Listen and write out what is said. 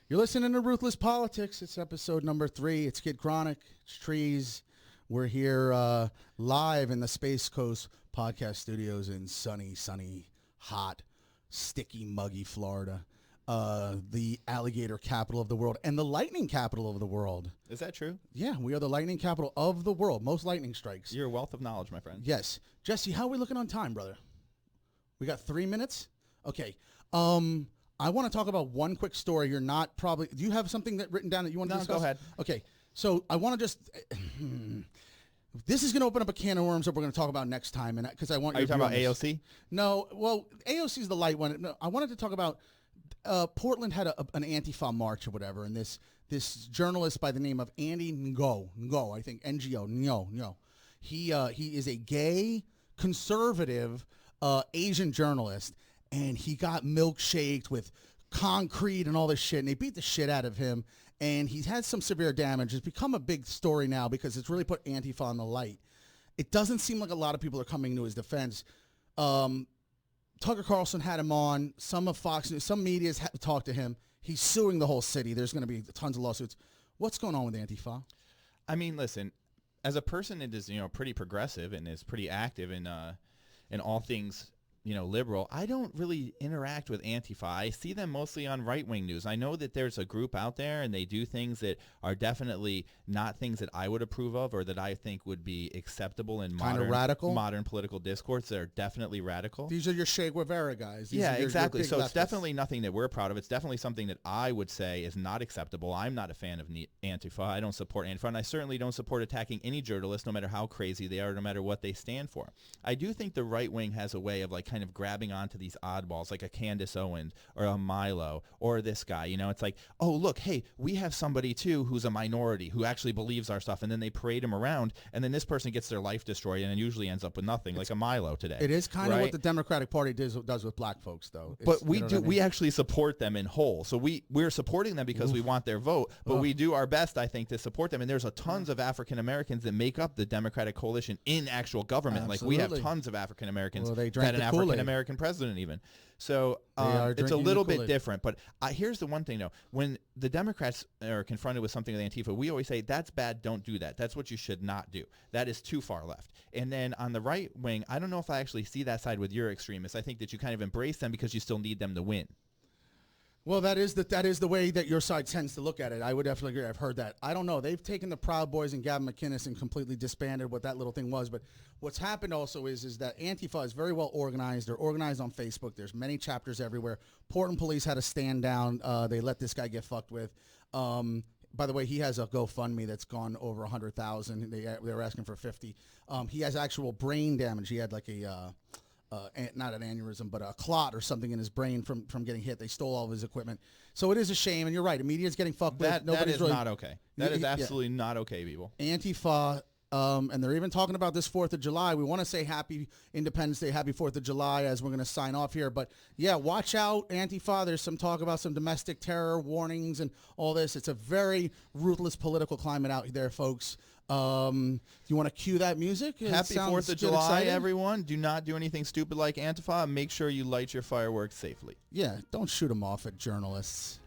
You're listening to Ruthless Politics. It's episode number 3. It's Kid Chronic. It's Treez. We're here live in the Space Coast podcast studios in sunny, hot, sticky, muggy Florida. The alligator capital of the world and the lightning capital of the world. Is that true? Yeah, we are the lightning capital of the world. Most lightning strikes. You're a wealth of knowledge, my friend. Yes. Jesse, how are we looking on time, brother? We got 3 minutes? Okay. I want to talk about one quick story. You're not probably... Do you have something that written down that you want to discuss? No, go ahead. Okay. So I want to just... This is going to open up a can of worms that we're going to talk about next time, and because I want Are you talking about AOC? No. Well, AOC is the light one. No, I wanted to talk about... Portland had an Antifa march or whatever, and this journalist by the name of Andy Ngo, I think, Ngo. He is a gay, conservative Asian journalist, and he got milkshaked with concrete and all this shit, and they beat the shit out of him, and he's had some severe damage. It's become a big story now because it's really put Antifa on the light. It doesn't seem like a lot of people are coming to his defense. Tucker Carlson had him on. Some of Fox News, some media's talked to him. He's suing the whole city. There's going to be tons of lawsuits. What's going on with Antifa? I mean, listen, as a person that is, pretty progressive and is pretty active in all things, liberal, I don't really interact with Antifa. I see them mostly on right-wing news. I know that there's a group out there and they do things that are definitely not things that I would approve of or that I think would be acceptable in modern political discourse. They're definitely radical. These are your Che Guevara guys. These are exactly. your so leftists. It's definitely nothing that we're proud of. It's definitely something that I would say is not acceptable. I'm not a fan of Antifa. I don't support Antifa, and I certainly don't support attacking any journalist, no matter how crazy they are, no matter what they stand for. I do think the right wing has a way of kind of grabbing onto these oddballs like a Candace Owens or a Milo or this guy. It's like, oh, look, hey, we have somebody too who's a minority who actually believes our stuff, and then they parade him around, and then this person gets their life destroyed and it usually ends up with nothing, like a Milo today. It is kind of what the Democratic Party does with black folks, though. But we actually support them in whole. So we're supporting them because we want their vote, but we do our best, I think, to support them. And there's tons of African Americans that make up the Democratic coalition in actual government. Absolutely. Like we have tons of African Americans they that an Kool-Aid. African American president even. So it's a little bit different. But here's the one thing, though. When the Democrats are confronted with something with Antifa, we always say, that's bad, don't do that. That's what you should not do. That is too far left. And then on the right wing, I don't know if I actually see that side with your extremists. I think that you kind of embrace them because you still need them to win. Well, that is the way that your side tends to look at it. I would definitely agree. I've heard that. I don't know. They've taken the Proud Boys and Gavin McInnes and completely disbanded what that little thing was. But what's happened also is that Antifa is very well organized. They're organized on Facebook. There's many chapters everywhere. Portland police had to stand down. They let this guy get fucked with. By the way, he has a GoFundMe that's gone over 100,000. They were asking for 50. He has actual brain damage. He had like not an aneurysm, but a clot or something in his brain from getting hit. They stole all of his equipment. So it is a shame, and you're right. The media's getting fucked with. That is not okay. That is absolutely not okay, people. Antifa, and they're even talking about this 4th of July. We want to say Happy Independence Day, Happy 4th of July as we're going to sign off here. But, yeah, watch out, Antifa. There's some talk about some domestic terror warnings and all this. It's a very ruthless political climate out there, folks. Do you want to cue that music? Happy 4th of July, everyone. Do not do anything stupid like Antifa. Make sure you light your fireworks safely. Yeah, don't shoot them off at journalists.